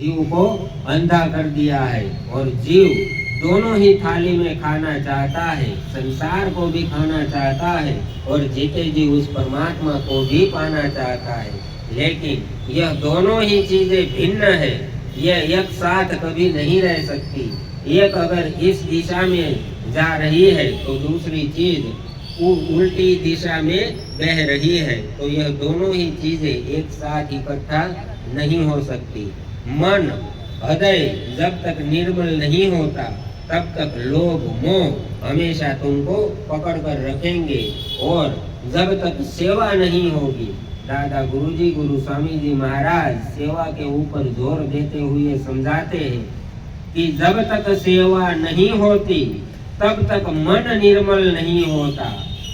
जीव को अंधा कर दिया है और जीव दोनों ही थाली में खाना चाहता है, संसार को भी खाना चाहता है और जीते जी उस परमात्मा को भी पाना चाहता है। लेकिन यह दोनों ही चीजें भिन्न है, यह एक साथ कभी नहीं रह सकती। एक अगर इस दिशा में जा रही है तो दूसरी चीज उल्टी दिशा में बह रही है, तो यह दोनों ही चीजें एक साथ इकट्ठा नहीं हो सकती। मन हृदय जब तक निर्मल नहीं होता तब तक लोभ मोह हमेशा तुमको पकड़ कर रखेंगे, और जब तक सेवा नहीं होगी, दादा गुरुजी गुरु स्वामी जी महाराज सेवा के ऊपर जोर देते हुए समझाते हैं कि जब तक सेवा नहीं होती तब तक मन निर्मल नहीं होता,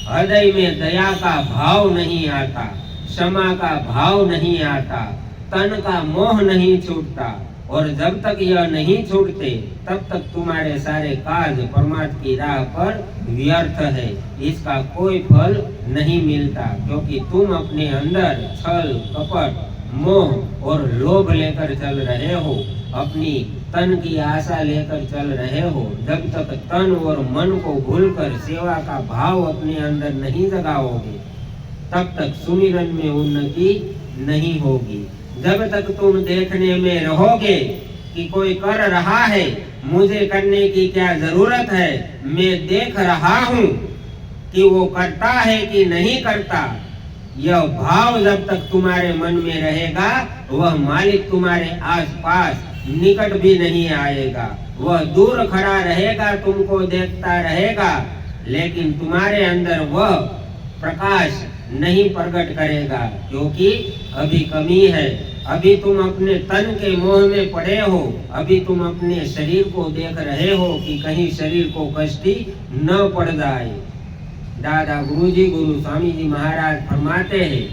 हृदय में दया का भाव नहीं आता, क्षमा का भाव नहीं आता, तन का मोह नहीं छूटता, और जब तक यह नहीं छूटते तब तक तुम्हारे सारे कार्य परमात्मा की राह पर व्यर्थ है, इसका कोई फल नहीं मिलता, क्योंकि तुम अपने अंदर छल कपट मोह और लोभ लेकर चल रहे हो, अपनी तन की आशा लेकर चल रहे हो। जब तक तन और मन को भूलकर सेवा का भाव अपने अंदर नहीं जगाओगे तब तक सुमिरन में उन्नति नहीं होगी। जब तक तुम देखने में रहोगे कि कोई कर रहा है, मुझे करने की क्या जरूरत है, मैं देख रहा हूँ कि वो करता है कि नहीं करता, यह भाव जब तक तुम्हारे मन में रहेगा वह मालिक तुम्हारे आसपास निकट भी नहीं आएगा, वह दूर खड़ा रहेगा, तुमको देखता रहेगा, लेकिन तुम्हारे अंदर वह प्रकाश नहीं प्रकट करेगा, क्योंकि अभी कमी है। अभी तुम अपने तन के मोह में पड़े हो, अभी तुम अपने शरीर को देख रहे हो कि कहीं शरीर को कष्टी न पड़ जाए। दादा गुरुजी गुरु स्वामी जी महाराज फरमाते हैं